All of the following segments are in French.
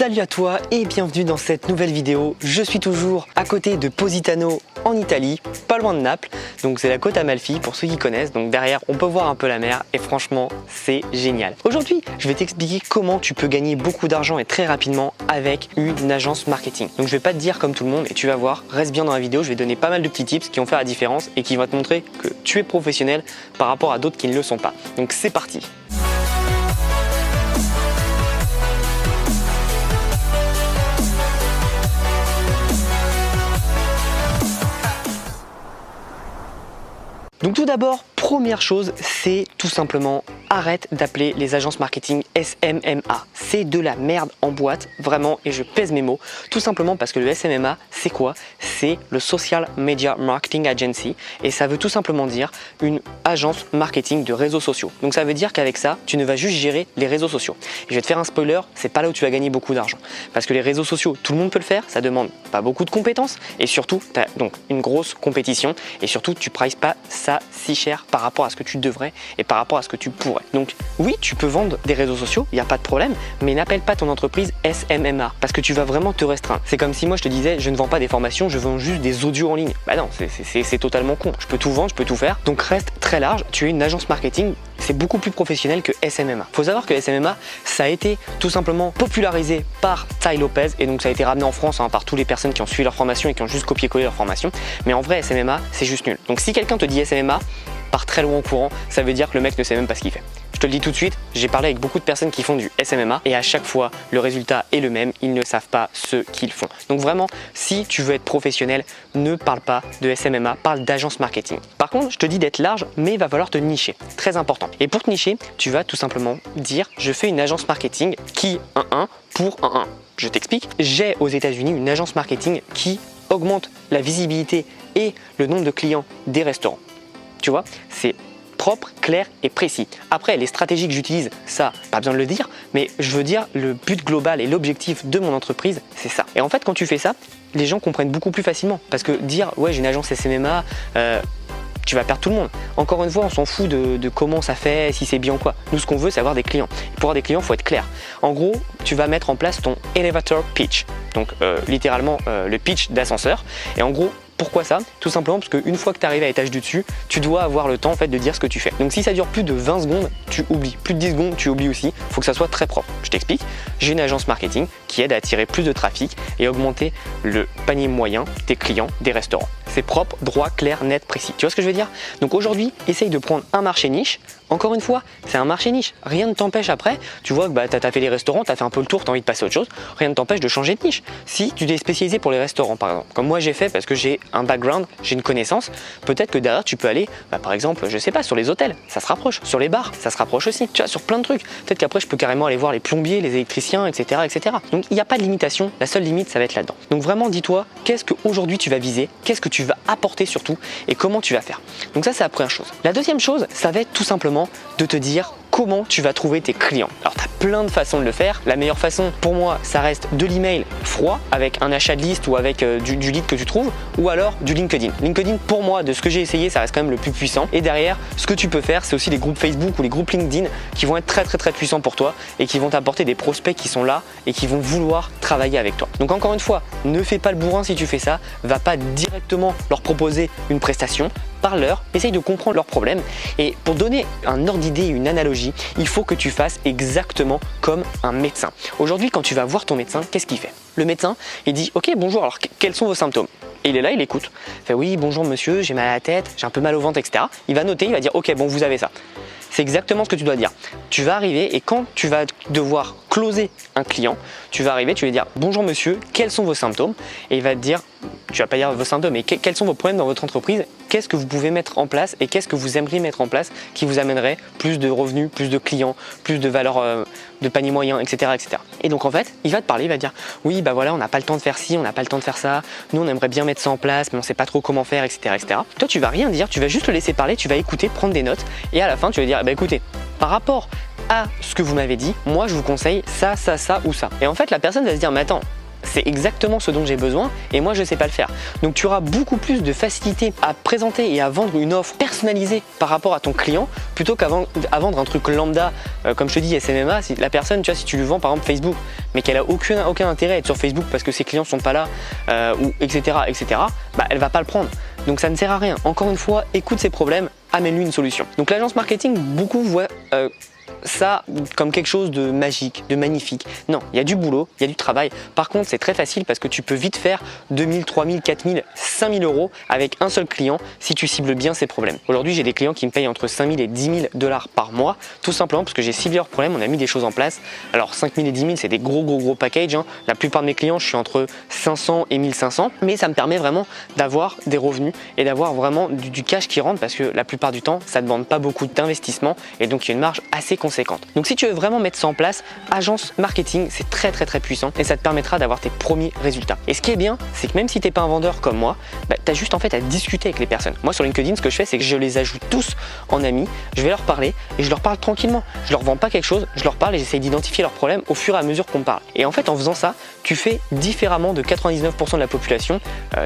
Salut à toi et bienvenue dans cette nouvelle vidéo. Je suis toujours à côté de Positano en Italie, pas loin de Naples. Donc c'est la côte Amalfi pour ceux qui connaissent. Donc derrière on peut voir un peu la mer et franchement c'est génial. Aujourd'hui je vais t'expliquer comment tu peux gagner beaucoup d'argent et très rapidement avec une agence marketing. Donc je vais pas te dire comme tout le monde et tu vas voir, reste bien dans la vidéo, je vais donner pas mal de petits tips qui vont faire la différence et qui vont te montrer que tu es professionnel par rapport à d'autres qui ne le sont pas. Donc c'est parti. Donc tout d'abord, première chose, c'est tout simplement arrête d'appeler les agences marketing SMMA. C'est de la merde en boîte, vraiment, et je pèse mes mots. Tout simplement parce que le SMMA, c'est quoi? C'est le Social Media Marketing Agency et ça veut tout simplement dire une agence marketing de réseaux sociaux. Donc ça veut dire qu'avec ça, tu ne vas juste gérer les réseaux sociaux. Et je vais te faire un spoiler, c'est pas là où tu vas gagner beaucoup d'argent. Parce que les réseaux sociaux, tout le monde peut le faire, ça demande pas beaucoup de compétences et surtout, tu as donc une grosse compétition et surtout, tu prices pas ça si cher par rapport à ce que tu devrais et par rapport à ce que tu pourrais. Donc oui, tu peux vendre des réseaux sociaux, il n'y a pas de problème, mais n'appelle pas ton entreprise SMMA parce que tu vas vraiment te restreindre. C'est comme si moi je te disais, je ne vends pas des formations, je vends juste des audios en ligne. Bah non, c'est totalement con. Je peux tout vendre, je peux tout faire. Donc reste très large, tu es une agence marketing, c'est beaucoup plus professionnel que SMMA. Faut savoir que SMMA, ça a été tout simplement popularisé par Tai Lopez et donc ça a été ramené en France par toutes les personnes qui ont suivi leur formation et qui ont juste copié-collé leur formation. Mais en vrai, SMMA, c'est juste nul. Donc si quelqu'un te dit SMMA, part très loin au courant, ça veut dire que le mec ne sait même pas ce qu'il fait. Je te le dis tout de suite, j'ai parlé avec beaucoup de personnes qui font du SMMA et à chaque fois, le résultat est le même, ils ne savent pas ce qu'ils font. Donc vraiment, si tu veux être professionnel, ne parle pas de SMMA, parle d'agence marketing. Par contre, je te dis d'être large, mais il va falloir te nicher, très important. Et pour te nicher, tu vas tout simplement dire, je fais une agence marketing qui 1-1 pour 1-1. Je t'explique, j'ai aux États-Unis une agence marketing qui augmente la visibilité et le nombre de clients des restaurants. Tu vois, c'est propre, clair et précis. Après, les stratégies que j'utilise, ça, pas besoin de le dire, mais je veux dire, le but global et l'objectif de mon entreprise, c'est ça. Et en fait, quand tu fais ça, les gens comprennent beaucoup plus facilement. Parce que dire, ouais, j'ai une agence SMMA, tu vas perdre tout le monde. Encore une fois, on s'en fout de comment ça fait, si c'est bien ou quoi. Nous, ce qu'on veut, c'est avoir des clients. Et pour avoir des clients, il faut être clair. En gros, tu vas mettre en place ton elevator pitch. Donc, littéralement, le pitch d'ascenseur. Et en gros, pourquoi ça? Tout simplement parce qu'une fois que tu arrives à l'étage du dessus, tu dois avoir le temps en fait de dire ce que tu fais. Donc si ça dure plus de 20 secondes, tu oublies. Plus de 10 secondes, tu oublies aussi. Il faut que ça soit très propre. Je t'explique. J'ai une agence marketing qui aide à attirer plus de trafic et augmenter le panier moyen des clients des restaurants. C'est propre, droit, clair, net, précis. Tu vois ce que je veux dire? Donc aujourd'hui, essaye de prendre un marché niche. Encore une fois, c'est un marché niche. Rien ne t'empêche après. Tu vois que tu as fait les restaurants, tu as fait un peu le tour, tu as envie de passer à autre chose. Rien ne t'empêche de changer de niche. Si tu t'es spécialisé pour les restaurants, par exemple, comme moi j'ai fait parce que j'ai un background, j'ai une connaissance, peut-être que derrière tu peux aller, par exemple, je sais pas, sur les hôtels, ça se rapproche. Sur les bars, ça se rapproche aussi. Tu vois, sur plein de trucs. Peut-être qu'après je peux carrément aller voir les plombiers, les électriciens, etc. etc. Donc il n'y a pas de limitation. La seule limite, ça va être là-dedans. Donc vraiment, dis-toi, qu'est-ce qu'aujourd'hui tu vas viser, qu'est-ce que tu vas apporter surtout et comment tu vas faire. Donc ça, c'est la première chose. La deuxième chose, ça va être tout simplement de te dire comment tu vas trouver tes clients. Alors tu as plein de façons de le faire. La meilleure façon pour moi, ça reste de l'email froid avec un achat de liste ou avec du lead que tu trouves ou alors du LinkedIn. LinkedIn pour moi, de ce que j'ai essayé, ça reste quand même le plus puissant. Et derrière, ce que tu peux faire, c'est aussi les groupes Facebook ou les groupes LinkedIn qui vont être très puissants pour toi et qui vont t'apporter des prospects qui sont là et qui vont vouloir travailler avec toi. Donc encore une fois, ne fais pas le bourrin si tu fais ça. Va pas directement leur proposer une prestation. Parle-leur, essaye de comprendre leurs problèmes et pour donner un ordre d'idée, une analogie, il faut que tu fasses exactement comme un médecin. Aujourd'hui, quand tu vas voir ton médecin, qu'est-ce qu'il fait? Le médecin, il dit « Ok, bonjour, alors quels sont vos symptômes ?» Et il est là, il écoute. Il fait « Oui, bonjour monsieur, j'ai mal à la tête, j'ai un peu mal au ventre, etc. » Il va noter, il va dire « Ok, bon, vous avez ça. » C'est exactement ce que tu dois dire. Tu vas arriver et quand tu vas devoir closer un client, tu vas arriver, tu vas lui dire « Bonjour monsieur, quels sont vos symptômes ?» Et il va te dire, tu vas pas dire vos symptômes, mais quels sont vos problèmes dans votre entreprise? Qu'est-ce que vous pouvez mettre en place et qu'est-ce que vous aimeriez mettre en place qui vous amènerait plus de revenus, plus de clients, plus de valeur de panier moyen, etc., etc. Et donc en fait, il va te parler, il va te dire oui, bah voilà, on n'a pas le temps de faire ci, on n'a pas le temps de faire ça, nous on aimerait bien mettre ça en place, mais on sait pas trop comment faire, etc., etc. Toi, tu vas rien dire, tu vas juste le laisser parler, tu vas écouter, prendre des notes et à la fin, tu vas dire bah écoutez, par rapport à ce que vous m'avez dit, moi je vous conseille ça, ça, ça ou ça. Et en fait, la personne va se dire mais attends, c'est exactement ce dont j'ai besoin et moi je sais pas le faire. Donc tu auras beaucoup plus de facilité à présenter et à vendre une offre personnalisée par rapport à ton client plutôt qu'à vendre un truc lambda, comme je te dis SMMA. Si la personne, tu vois, si tu lui vends par exemple Facebook mais qu'elle a aucun intérêt à être sur Facebook parce que ses clients sont pas là, ou etc., bah, elle va pas le prendre. Donc ça ne sert à rien. Encore une fois, écoute ses problèmes, amène-lui une solution. Donc l'agence marketing, beaucoup voient ça comme quelque chose de magique, de magnifique. Non, il y a du boulot, il y a du travail. Par contre, c'est très facile parce que tu peux vite faire 2000, 3000, 4000, 5000 euros avec un seul client si tu cibles bien ses problèmes. Aujourd'hui, j'ai des clients qui me payent entre 5000 et 10 000 $ par mois, tout simplement parce que j'ai ciblé leurs problèmes, on a mis des choses en place. Alors 5000 et 10 000, c'est des gros packages, hein. La plupart de mes clients, je suis entre 500 et 1500, mais ça me permet vraiment d'avoir des revenus et d'avoir vraiment du cash qui rentre parce que la plupart du temps, ça ne demande pas beaucoup d'investissement et donc il y a une marge assez conséquente. Donc si tu veux vraiment mettre ça en place, agence marketing, c'est très puissant et ça te permettra d'avoir tes premiers résultats. Et ce qui est bien, c'est que même si tu n'es pas un vendeur comme moi, bah, tu as juste en fait à discuter avec les personnes. Moi sur LinkedIn, ce que je fais, c'est que je les ajoute tous en amis, je vais leur parler et je leur parle tranquillement. Je leur vends pas quelque chose, je leur parle et j'essaye d'identifier leurs problèmes au fur et à mesure qu'on parle. Et en fait, en faisant ça, tu fais différemment de 99% de la population.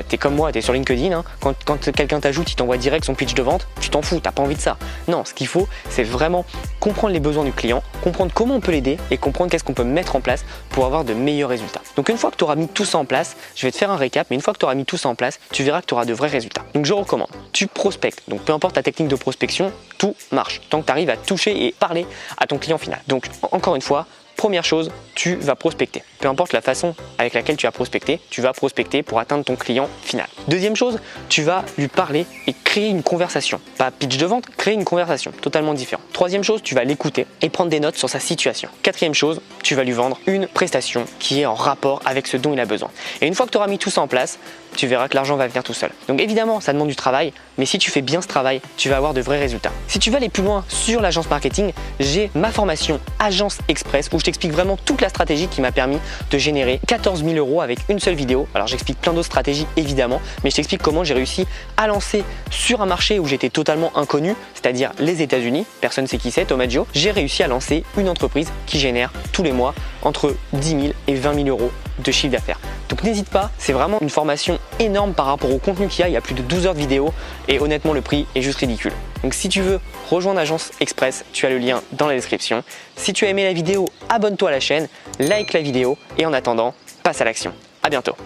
Tu es comme moi, tu es sur LinkedIn, hein. Quand quelqu'un t'ajoute, il t'envoie direct son pitch de vente, tu t'en fous, t'as pas envie de ça. Non, ce qu'il faut, c'est vraiment comprendre les besoins du client, comprendre comment on peut l'aider et comprendre qu'est-ce qu'on peut mettre en place pour avoir de meilleurs résultats. Donc une fois que tu auras mis tout ça en place, je vais te faire un récap, mais une fois que tu auras mis tout ça en place, tu verras que tu auras de vrais résultats. Donc je recommande, tu prospectes. Donc peu importe ta technique de prospection, tout marche tant que tu arrives à toucher et parler à ton client final. Donc encore une fois, première chose, tu vas prospecter. Peu importe la façon avec laquelle tu vas prospecter pour atteindre ton client final. Deuxième chose, tu vas lui parler et créer une conversation. Pas pitch de vente, créer une conversation totalement différente. Troisième chose, tu vas l'écouter et prendre des notes sur sa situation. Quatrième chose, tu vas lui vendre une prestation qui est en rapport avec ce dont il a besoin. Et une fois que tu auras mis tout ça en place, tu verras que l'argent va venir tout seul. Donc évidemment, ça demande du travail, mais si tu fais bien ce travail, tu vas avoir de vrais résultats. Si tu veux aller plus loin sur l'agence marketing, j'ai ma formation Agence Express où je t'explique vraiment toute la stratégie qui m'a permis de générer 14 000 € avec une seule vidéo. Alors j'explique plein d'autres stratégies évidemment, mais je t'explique comment j'ai réussi à lancer sur un marché où j'étais totalement inconnu, c'est-à-dire les États-Unis. Personne ne sait qui c'est, Tomaggio. J'ai réussi à lancer une entreprise qui génère tous les mois entre 10 000 et 20 000 € de chiffre d'affaires. Donc n'hésite pas, c'est vraiment une formation énorme par rapport au contenu qu'il y a. Il y a plus de 12 heures de vidéo et honnêtement le prix est juste ridicule. Donc si tu veux rejoindre Agence Express, tu as le lien dans la description. Si tu as aimé la vidéo, abonne-toi à la chaîne, like la vidéo et en attendant, passe à l'action. À bientôt.